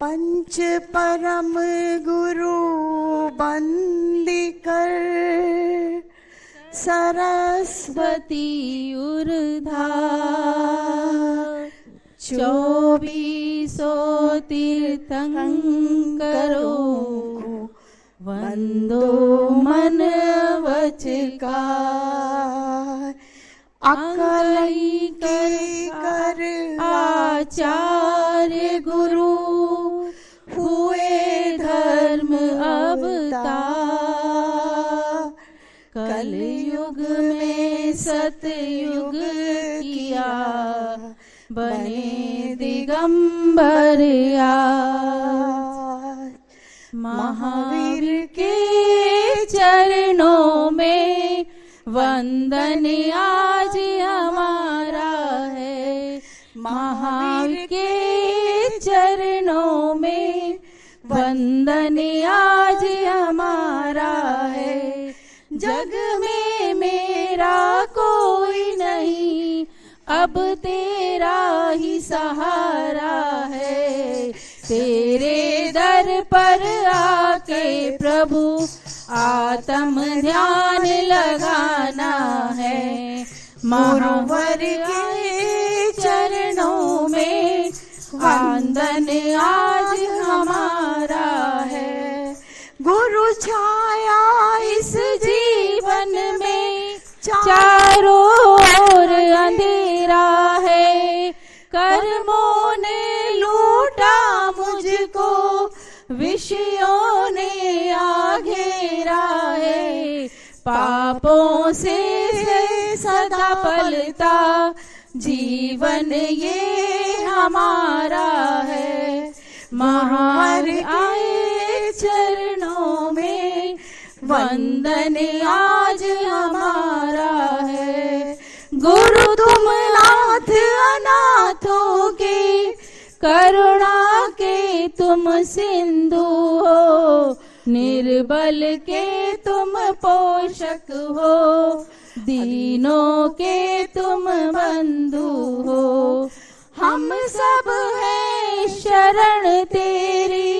पंच परम गुरु बंदिकर सरस्वती उर्धार 2400 तीर्थंकरों को वंदो मन वचकार अकलई के कर आचार्य गुरु हुए धर्म अवतार कलयुग में सतयुग किया बने दिगंबर आज महावीर के चरणों में वंदन आज हमारा है। महावीर के चरणों में वंदन आज हमारा है। जग में मेरा कोई नहीं अब तेरा ही सहारा है। तेरे दर पर आके प्रभु आत्म ध्यान लगाना है। महावर के चरणों में वंदन आज हमारा है। गुरु छाया इस जीवन में चारों ओर अंधेरा है। कर्मों ने लूटा मुझको विषयों ने घेरा है। पापों से सदा पलता जीवन ये हमारा है। महार आए चरणों में वंदन आज हमारा है। गुरु तुम नाथ अनाथों के करुणा के तुम सिंधु हो। निर्बल के तुम पोषक हो। दीनों के तुम बंधु हो। हम सब हैं शरण तेरी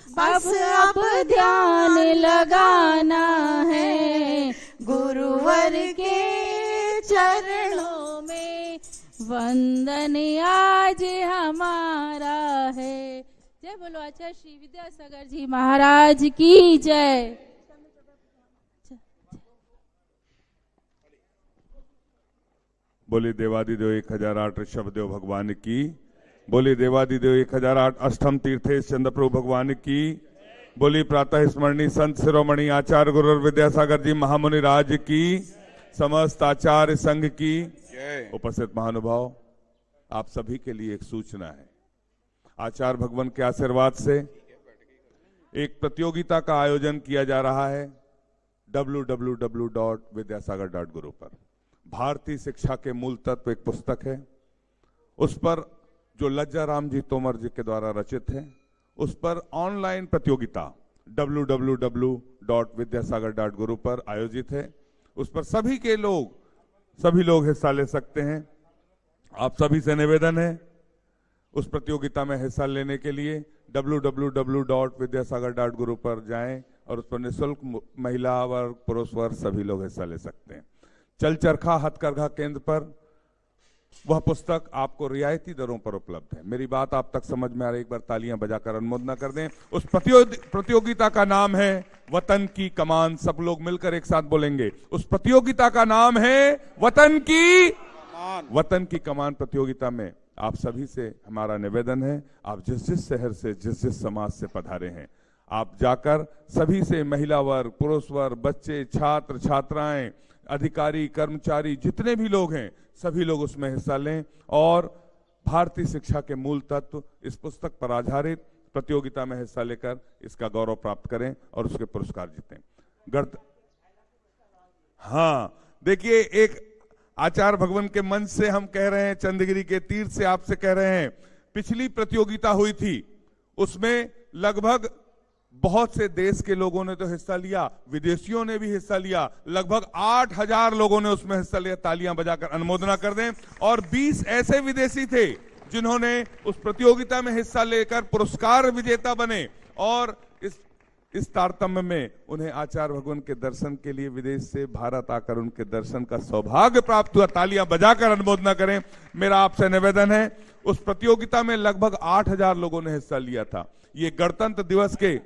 बस अब ध्यान लगाना है। गुरुवर के चरणों में वंदन आज हमारा है। जय बोलो आचार्य श्री विद्यासागर जी महाराज की जय। बोले देवादिदेव 1008 ऋषभदेव भगवान की। बोले देवादिदेव 1008 अष्टम तीर्थेश चंद्र प्रभु भगवान की। बोली प्रातः स्मरणी संत शिरोमणि आचार्य गुरु विद्यासागर जी महामुनि राज की। समस्त आचार्य संघ की। उपस्थित महानुभाव, आप सभी के लिए एक सूचना है। आचार्य भगवान के आशीर्वाद से एक प्रतियोगिता का आयोजन किया जा रहा है www.vidyasagar.guru पर। भारतीय शिक्षा के मूल तत्व एक पुस्तक है, उस पर जो लज्जाराम जी तोमर जी के द्वारा रचित है, उस पर ऑनलाइन प्रतियोगिता www.vidyasagar.guru पर आयोजित है। उस पर सभी लोग हिस्सा ले सकते हैं। आप सभी से निवेदन है उस प्रतियोगिता में हिस्सा लेने के लिए www.vidyasagar.guru पर जाएं और उस पर निःशुल्क महिला वर्ग पुरुष वर्ग सभी लोग हिस्सा ले सकते हैं। चल चरखा हथकरघा केंद्र पर वह पुस्तक आपको रियायती दरों पर उपलब्ध है। मेरी बात आप तक समझ में आ रही, एक बार तालियां बजाकर अनुमोदन कर दें। उस प्रतियोगिता का नाम है वतन की कमान। सब लोग मिलकर एक साथ बोलेंगे, उस प्रतियोगिता का नाम है वतन की कमान। प्रतियोगिता में आप सभी से हमारा निवेदन है, आप जिस शहर से जिस समाज से पधारे हैं, आप जाकर सभी से महिला वर्ग पुरुष वर्ग बच्चे छात्र छात्राएं अधिकारी कर्मचारी जितने भी लोग हैं सभी लोग उसमें हिस्सा लें और भारतीय शिक्षा के मूल तत्व इस पुस्तक पर आधारित प्रतियोगिता में हिस्सा लेकर इसका गौरव प्राप्त करें और उसके पुरस्कार जीतें। हाँ, देखिए, एक आचार्य भगवान के मंच से हम कह रहे हैं, चंद्रगिरी के तीर्थ से आपसे कह रहे हैं, पिछली प्रतियोगिता हुई थी उसमें लगभग बहुत से देश के लोगों ने तो हिस्सा लिया, विदेशियों ने भी हिस्सा लिया, लगभग 8000 लोगों ने उसमें हिस्सा लिया। तालियां बजाकर अनुमोदना कर दें। और 20 ऐसे विदेशी थे जिन्होंने उस प्रतियोगिता में हिस्सा लेकर पुरस्कार विजेता बने और इस तारतम्य में उन्हें आचार्य भगवान के दर्शन के लिए विदेश से भारत आकर उनके दर्शन का सौभाग्य प्राप्त हुआ। तालियां बजाकर अनुमोदना करें। मेरा आपसे निवेदन है, उस प्रतियोगिता में लगभग 8000 लोगों ने हिस्सा लिया था। ये गणतंत्र दिवस के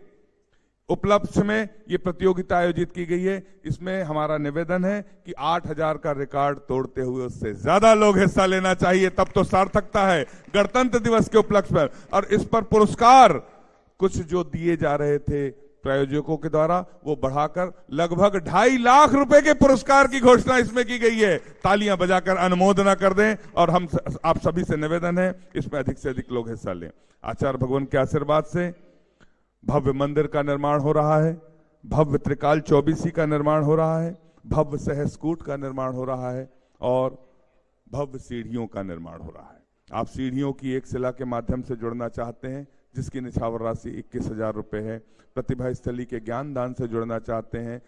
उपलक्ष्य में ये प्रतियोगिता आयोजित की गई है। इसमें हमारा निवेदन है कि 8000 का रिकॉर्ड तोड़ते हुए उससे ज्यादा लोग हिस्सा लेना चाहिए, तब तो सार्थकता है गणतंत्र दिवस के उपलक्ष्य पर। और इस पर पुरस्कार कुछ जो दिए जा रहे थे प्रायोजकों के द्वारा, वो बढ़ाकर लगभग 2.5 लाख रुपए के पुरस्कार की घोषणा इसमें की गई है। तालियां बजाकर अनुमोदना कर दें और हम आप सभी से निवेदन है इसमें अधिक से अधिक लोग हिस्सा लें। आचार्य भगवान के आशीर्वाद से भव्य मंदिर का निर्माण हो रहा है, भव्य त्रिकाल चौबीसी का निर्माण हो रहा है, भव्य सहस्कूट का निर्माण हो रहा है और भव्य सीढ़ियों का निर्माण हो रहा है। आप सीढ़ियों की एक शिला के माध्यम से जुड़ना चाहते हैं जिसकी निछावर राशि 21,000 रुपए है, प्रतिभा स्थली के ज्ञान दान से जुड़ना चाहते हैं,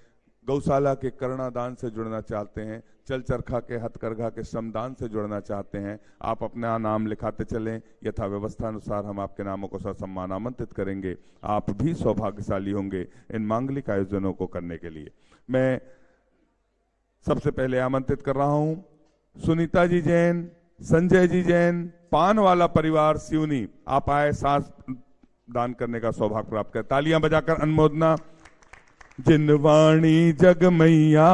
गौशाला के करुणा दान से जुड़ना चाहते हैं, चल चरखा के हथकरघा के श्रमदान से जुड़ना चाहते हैं, आप अपना नाम लिखाते चलें। यथा व्यवस्था अनुसार हम आपके नामों को ससम्मान आमंत्रित करेंगे। आप भी सौभाग्यशाली होंगे इन मांगलिक आयोजनों को करने के लिए। मैं सबसे पहले आमंत्रित कर रहा हूं सुनीता जी जैन, संजय जी जैन, पान वाला परिवार सिवनी, आप आए सांस दान करने का सौभाग्य प्राप्त कर। तालियां बजाकर अनुमोदना। जिनवाणी जग मैया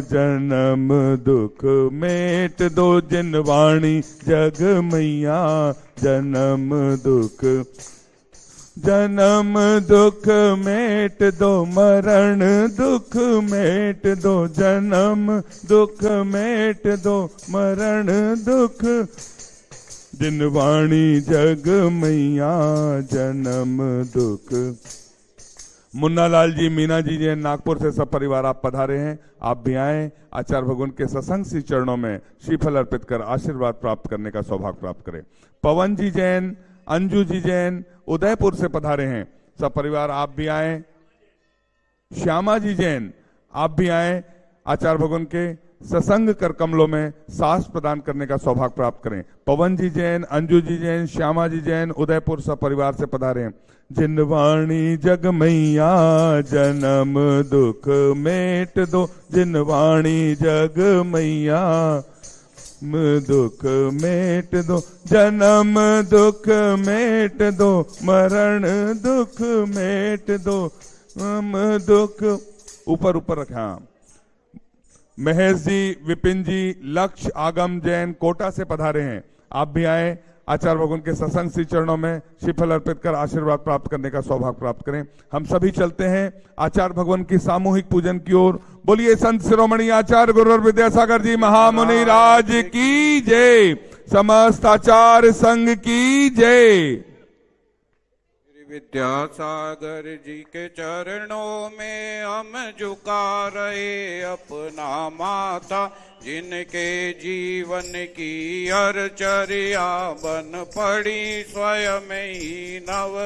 जन्म दुख मेट दो, जिनवाणी जग मैया जन्म दुख मेट दो, मरण दुख मेट दो, जन्म दुख मेट दो, मरण दुख। जिनवाणी जग मैया जन्म दुख। मुन्ना लाल जी, मीना जी जैन, नागपुर से सब परिवार आप पधारे हैं। आप भी आए, आचार्य भगवान के सत्संग श्री चरणों में श्रीफल अर्पित कर आशीर्वाद प्राप्त करने का सौभाग्य प्राप्त करें। पवन जी जैन, अंजू जी जैन उदयपुर से पधारे हैं। सब परिवार आप भी आए। श्यामा जी जैन आप भी आए, आचार्य भगवान के सत्संग कर कमलों में साहस प्रदान करने का सौभाग्य प्राप्त करें। पवन जी जैन, अंजू जी जैन, श्यामा जी जैन उदयपुर सब परिवार से पधारे हैं। जिनवाणी जग मैया जन्म दुख मेट दो, जिनवाणी जग मैया दुख मेट दो, जन्म दुख मेट दो, मरण दुख मेट दो, दुख। ऊपर ऊपर रखा। महेश जी, विपिन जी, लक्ष्य आगम जैन कोटा से पधारे हैं। आप भी आए, आचार्य भगवान के सत्संग श्री चरणों में श्रीफल अर्पित कर आशीर्वाद प्राप्त करने का सौभाग्य प्राप्त करें। हम सभी चलते हैं आचार्य भगवान की सामूहिक पूजन की ओर। बोलिए संत शिरोमणि आचार्य गुरु विद्यासागर जी महामुनि राज की जय, समस्त आचार्य संघ की जय। विद्यासागर जी के चरणों में हम झुका रहे अपना माथा, जिनके जीवन की हर चर्या बन पड़ी स्वयं ही नव।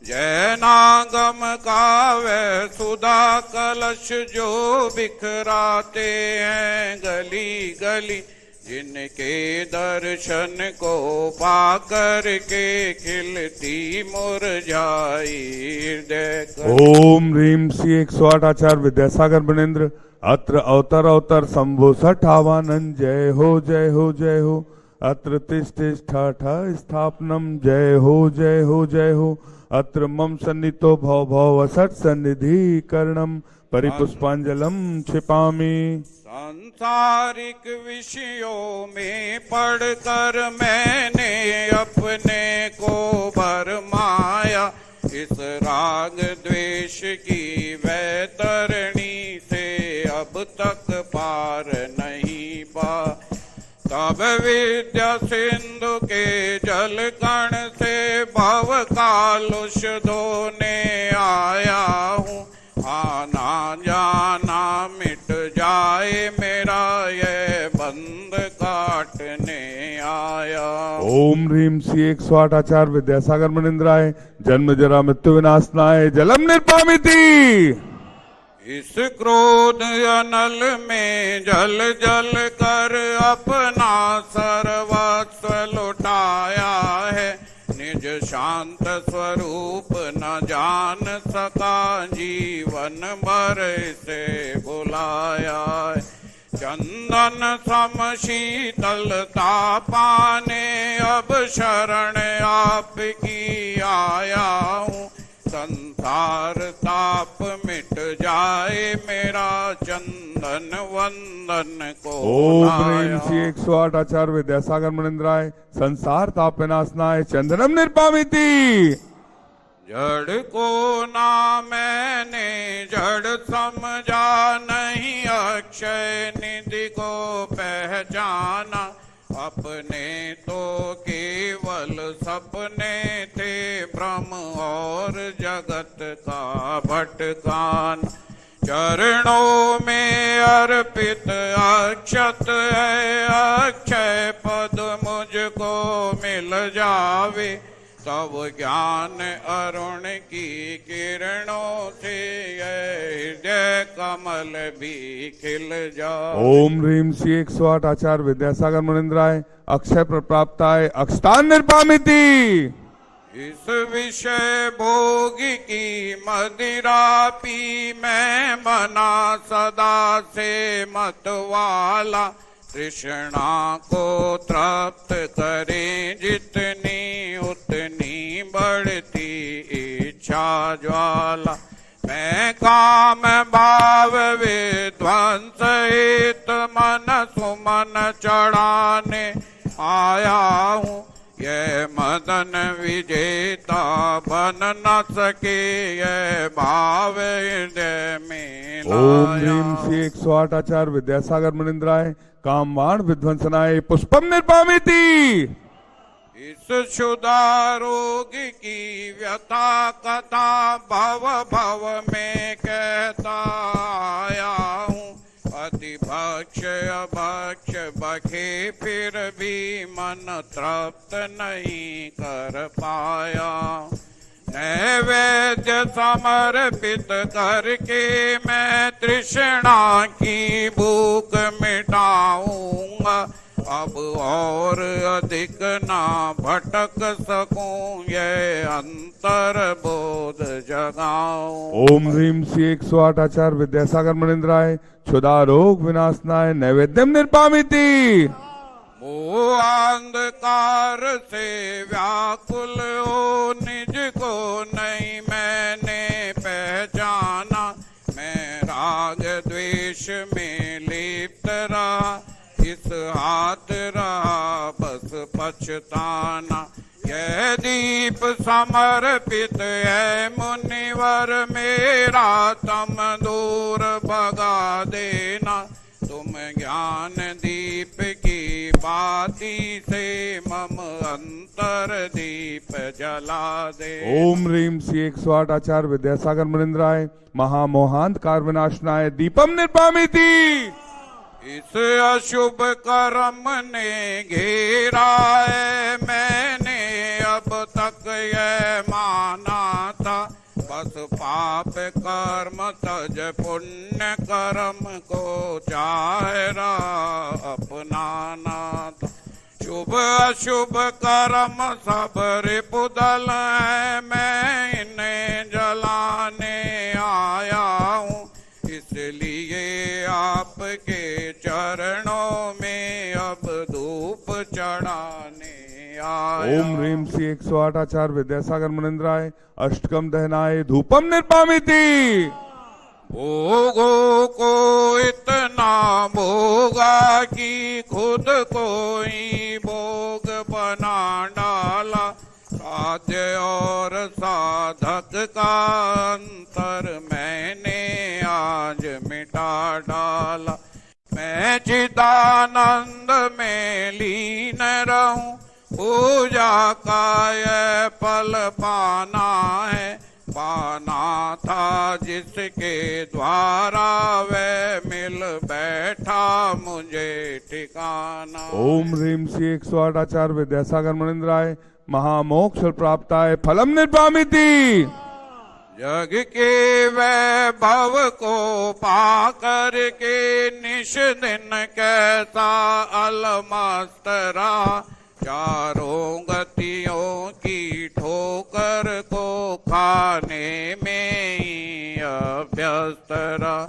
जैनागम काव्य सुधा कलश जो बिखराते हैं गली गली, जिनके दर्शन को पाकर के खिलती मुरझाई हृदय। ओम ह्रीम श्री 108 आचार्य विद्यासागर बनेन्द्र अत्र अवतर अवतर शंभो सठावानंद। जय हो जय हो जय हो। अत्र तिष्ठा स्थापनम। जय हो जय हो जय हो। अत्र मम सन्नितो भव भव सट सन्निधि करणम, परिपुष्पांजलम क्षिपामि। सांसारिक विषयों में पढ़कर मैंने अपने को भरमाया, इस राग द्वेष की वैतरणी से अब तक पार नहीं पा। तब विद्या सिंधु के जल कण से भव कालुष धोने आया हूँ, आना जाना मिट जाए मेरा ये बंध काटने आया। ओम ह्रीम श्री 108 आचार्य विद्यासागर बनेन्द्राय। जन्म जरा मृत्यु विनाशनाय जलम निर्पामिति। इस क्रोध अनल में जल जल कर अपना सर्वस्व लुटाया है। निज शांत स्वरूप न जान सका, जीवन भर से बुलाया है। चंदन सम शीतलता पाने अब शरण आपकी आया हूँ। संसार ताप मिट जाए मेरा, चंदन वंदन को ओम ह्रीं श्री 108 आचार्य विद्यासागर मुनिंद्राय संसार ताप विनाशनाय चंदनम निर्पामिति। जड़ को ना मैंने जड़ समझा, नहीं अक्षय निधि को पहचाना। अपने तो केवल सपने थे, भ्रम और जगत का भटकान। चरणों में अर्पित अक्षत है, अक्षय पद मुझको मिल जावे। तब ज्ञान अरुण की किरणों से हृदय कमल भी खिल जाए। ओम ह्रीं श्री 108 आचार्य विद्यासागर मुनिंद्राय अक्षय प्राप्ताय अक्षतान निर्पामिति। इस विषय भोग की मदिरा पी मैं बना सदा से मतवाला। तृष्णा को तृप्त करें जितनी, उतनी बढ़ती इच्छा ज्वाला। मैं काम भाव विध्वंस हित मन सुमन चढ़ाने आया हूँ। यह मदन विजेता बन न सके, यह भाव हृदय में ओम लाया। ह्रीं श्री 108 आचार्य विद्यासागर मुनिंद्राय कामवाण विध्वंसनाय पुष्पम निर्पामिति। इस क्षुधा रोग की व्यथा कथा भव भव में कहता आया हूँ। अतिभक्ष अभक्ष बखे फिर भी मन तृप्त नहीं कर पाया। नैवेद्य समर्पित करके मैं तृष्णा की भूख मिटाऊंगा। अब और अधिक ना भटक सकूं, ये अंतर बोध जगाऊं। ओम ह्रीं श्री 108 आचार्य विद्यासागर मुनिंद्राय क्षुधा रोग विनाशनाय नैवेद्यम निर्पामिति। मोह अंधकार से व्याकुल हो, निज को नहीं मैंने पहचाना। मैं राग द्वेष में लिप्त रहा, इस हाथ रहा बस पछताना। यह दीप समर्पित है मुनिवर मेरा, तम दूर भगा देना। तुम ज्ञान दीप की बाती से मम अंतर दीप जला दे। ओम ह्रीं श्री 108 आचार्य विद्यासागर मुनिंद्राय महामोहांधकार विनाशनाय दीपम निर्पामिति। इस अशुभ कर्म ने घेरा है, मैंने अब तक यह माना था। बस पाप कर्म तज पुण्य कर्म को चाह रहा अपनाना था। शुभ अशुभ कर्म सब रिपुदल है, मैं इन्हें जलाने आया हूँ। इसलिए आपके चरणों में अब धूप चढ़ाने आया। ओम ह्रीं श्री 108 आचार्य विद्यासागर मुनिंद्राय अष्टकम दहनाय धूपम निर्पामिति। भोगों को इतना भोगा कि खुद को ही भोग बना डाला। साध्य और साधक का अंतर मैंने आज मिटा डाला। मैं चिदानंद में लीन रहूं, पूजा का यह फल पाना है। पाना था जिसके द्वारा वह मिल बैठा मुझे ठिकाना। ओम ह्रीं श्री 108 आचार्य विद्यासागर मुनिंद्राय महामोक्ष प्राप्ताय फलम निर्पामिति। जग के वैभव को पाकर के निश दिन कैसा अलमस्त रहा, चारों गतियों की ठोकर को खाने में ही अभ्यस्त रहा।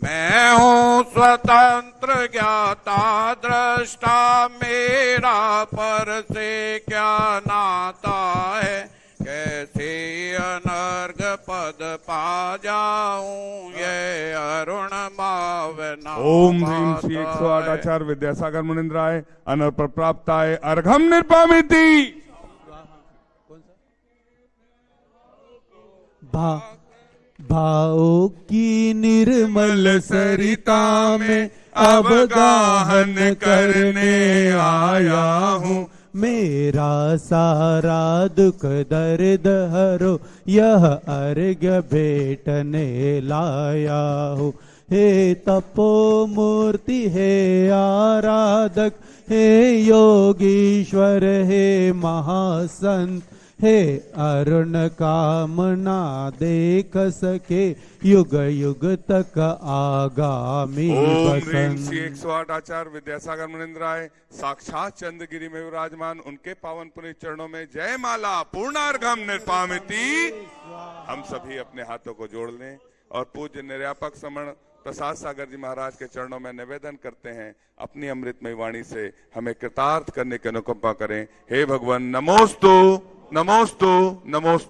मैं हूँ स्वतंत्र ज्ञाता दृष्टा, मेरा पर से क्या नाता है, कैसे अनर्घ पद पा जाऊं ये अरुण मावना। ओम ह्रीं श्री 108 आचार्य विद्यासागर मुनिंद्राय अनर पर प्राप्ताय अर्घम निर्पामिति। भाव की निर्मल सरिता में अब गाहन करने आया हूँ, मेरा सारा दुख दर्द हरो यह अर्घ्य भेटने लाया हूँ। हे तपो मूर्ति, हे आराधक, हे योगीश्वर, हे महासंत, हे अरुण कामना देख सके युग युग तक आगामी ओम ह्रीं बसंत। श्री 108 आचार्य विद्यासागर मुनिंद्राय साक्षात चंद्रगिरी में विराजमान उनके पावन पुनीत चरणों में जय माला पूर्णार्घम निर्पामिति। हम सभी अपने हाथों को जोड़ लें और पूज्य निर्यापक समण प्रसाद सागर जी महाराज के चरणों में निवेदन करते हैं, अपनी अमृतमय वाणी से हमें कृतार्थ करने की अनुकंपा करें। हे भगवान नमोस्तु नमोस्तु नमोस्तु।